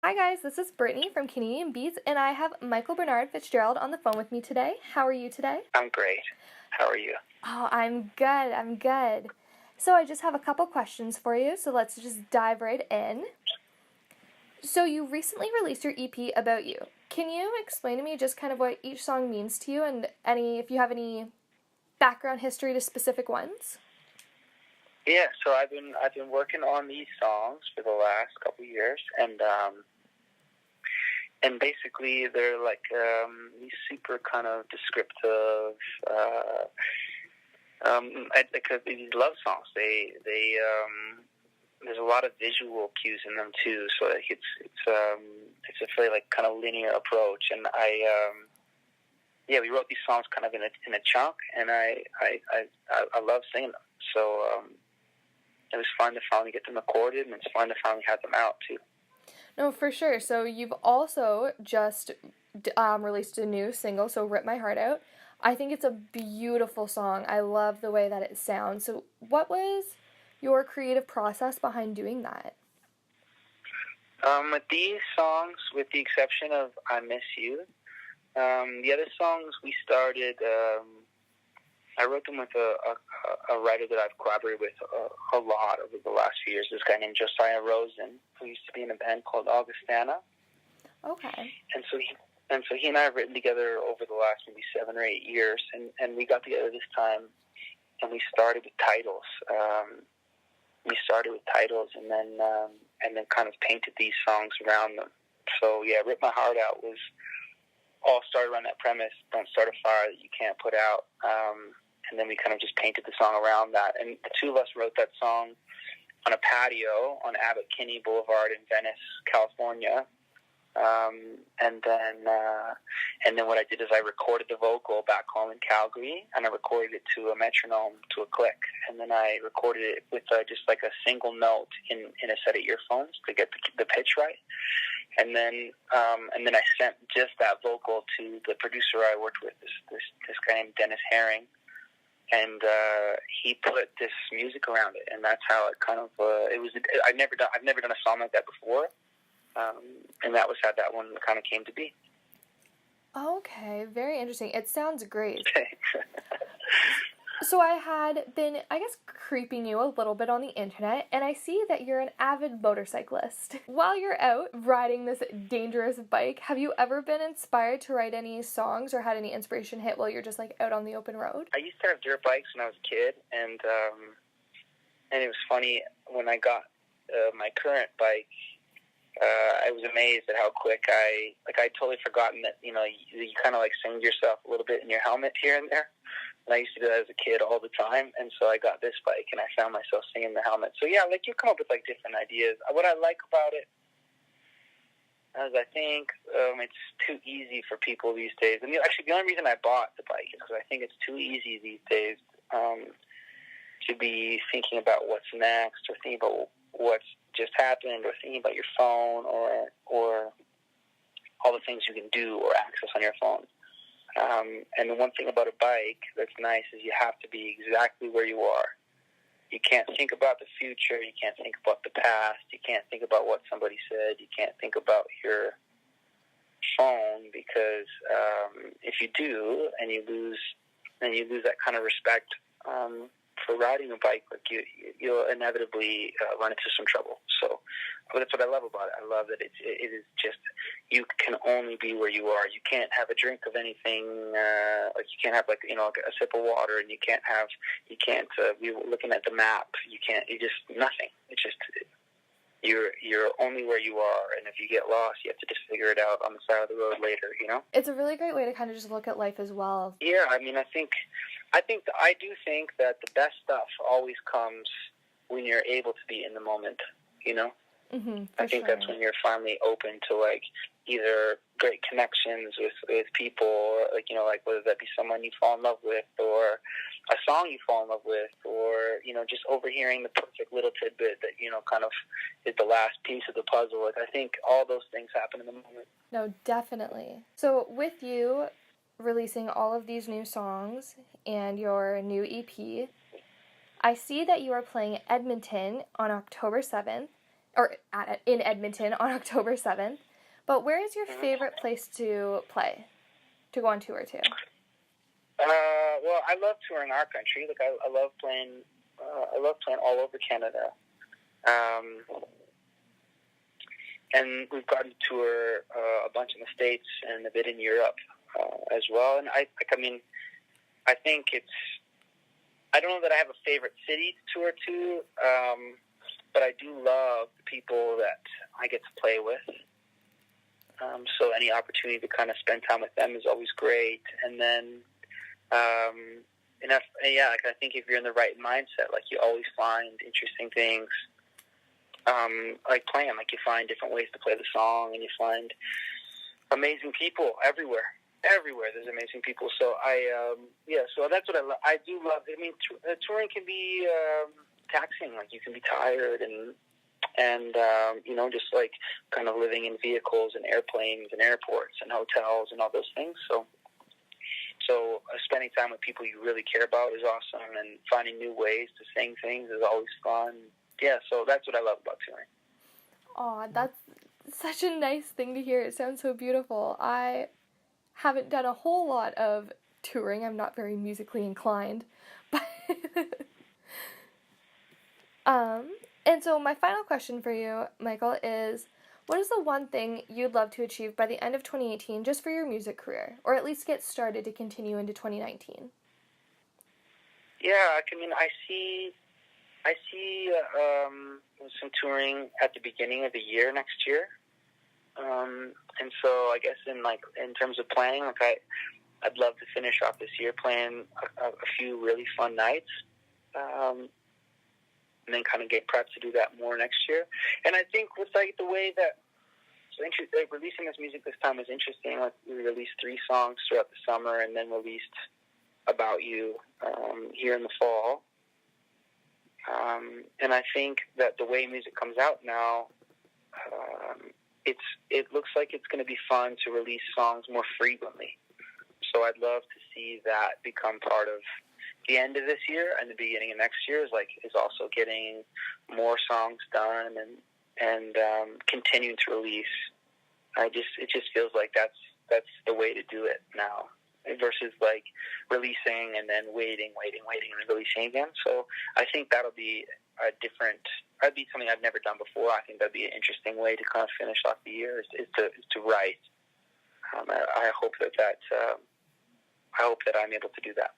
Hi guys, this is Brittany from Canadian Beats, and I have Michael Bernard Fitzgerald on the phone with me today. How are you today? I'm great. How are you? Oh, I'm good. So I just have a couple questions for you, so let's just dive right in. So you recently released your EP, About You. Can you explain to me just kind of what each song means to you and if you have any background history to specific ones? Yeah, so I've been working on these songs for the last couple of years, and basically they're like these super kind of descriptive, these love songs. They there's a lot of visual cues in them too, so like it's a fairly like kind of linear approach, and we wrote these songs kind of in a chunk, and I love singing them, so it was fun to finally get them recorded, and it's fun to finally have them out too. No, for sure. So you've also just released a new single, so Rip My Heart Out. I think it's a beautiful song. I love the way that it sounds. So what was your creative process behind doing that? With these songs, with the exception of I Miss You, the other songs we started, I wrote them with a writer that I've collaborated with a lot over the last few years, this guy named Josiah Rosen, who used to be in a band called Augustana. Okay. And so he and I have written together over the last maybe 7 or 8 years, and we got together this time, and we started with titles. And then kind of painted these songs around them. So yeah, Rip My Heart Out was all started around that premise: don't start a fire that you can't put out. And then we kind of just painted the song around that. And the two of us wrote that song on a patio on Abbot Kinney Boulevard in Venice, California. And then what I did is I recorded the vocal back home in Calgary, and I recorded it to a metronome, to a click, and then I recorded it with just like a single note in a set of earphones to get the pitch right. And then I sent just that vocal to the producer I worked with, this guy named Dennis Herring, and he put this music around it, and that's how it kind of it was. I've never done a song like that before. And that was how that one kind of came to be. Okay, very interesting. It sounds great. So I had been, I guess, creeping you a little bit on the internet, and I see that you're an avid motorcyclist. While you're out riding this dangerous bike, have you ever been inspired to write any songs or had any inspiration hit while you're just like out on the open road? I used to have dirt bikes when I was a kid, and it was funny when I got my current bike. I was amazed at how quick I'd totally forgotten that, you kind of like sing yourself a little bit in your helmet here and there. And I used to do that as a kid all the time. And so I got this bike and I found myself singing the helmet. So yeah, like you come up with like different ideas. What I like about it is I think it's too easy for people these days. And actually the only reason I bought the bike is because I think it's too easy these days to be thinking about what's next or thinking about what's just happened or thinking about your phone or all the things you can do or access on your phone. And the one thing about a bike that's nice is you have to be exactly where you are. You can't think about the future. You can't think about the past. You can't think about what somebody said. You can't think about your phone because if you do and you lose that kind of respect for riding a bike, like you'll inevitably run into some trouble. So that's what I love about it. I love that it is just, you can only be where you are. You can't have a drink of anything, like you can't have like a sip of water, and you can't be looking at the map. You just nothing. It's just, you're only where you are, and if you get lost, you have to just figure it out on the side of the road later, It's a really great way to kind of just look at life as well. Yeah, I mean, I do think that the best stuff always comes when you're able to be in the moment, I think that's when you're finally open to like either great connections with people, or like whether that be someone you fall in love with, or a song you fall in love with, or just overhearing the perfect little tidbit that kind of is the last piece of the puzzle. Like I think all those things happen in the moment. No, definitely. So with you releasing all of these new songs and your new EP, I see that you are playing Edmonton on October 7th, in Edmonton on October 7th. But where is your favorite place to play, to go on tour to? Well, I love touring our country. Like I love playing. I love playing all over Canada. And we've gotten to tour a bunch in the States and a bit in Europe as well. And I think it's. I don't know that I have a favorite city to tour to, but I do love the people that I get to play with. So any opportunity to kind of spend time with them is always great. And then, I think if you're in the right mindset, like you always find interesting things. Like playing, like you find different ways to play the song, and you find amazing people everywhere. Everywhere there's amazing people. So so that's what I love. I do love. I mean, touring can be taxing. Like you can be tired and just like kind of living in vehicles and airplanes and airports and hotels and all those things. So spending time with people you really care about is awesome, and finding new ways to sing things is always fun. Yeah, so that's what I love about touring. Aw, that's such a nice thing to hear. It sounds so beautiful. I haven't done a whole lot of touring. I'm not very musically inclined. But and so my final question for you, Michael, is what is the one thing you'd love to achieve by the end of 2018 just for your music career, or at least get started to continue into 2019? Yeah, I see some touring at the beginning of the year next year, and so I guess in terms of planning, I'd love to finish off this year playing a few really fun nights, and then kind of get prepped to do that more next year. And I think with the way that releasing this music this time is interesting. Like we released 3 songs throughout the summer, and then released About You here in the fall. And I think that the way music comes out now, it looks like it's going to be fun to release songs more frequently. So I'd love to see that become part of the end of this year and the beginning of next year. Is also getting more songs done and continuing to release. It just feels like that's the way to do it now, versus like releasing and then waiting and releasing again. So I think that'll be that'd be something I've never done before. I think that'd be an interesting way to kind of finish off the year is to write. I hope that I'm able to do that.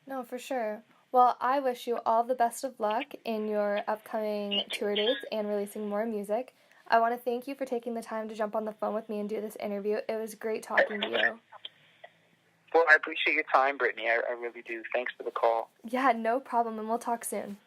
No, for sure. Well, I wish you all the best of luck in your upcoming tour dates and releasing more music. I want to thank you for taking the time to jump on the phone with me and do this interview. It was great talking to you. Well, I appreciate your time, Brittany. I really do. Thanks for the call. Yeah, no problem, and we'll talk soon.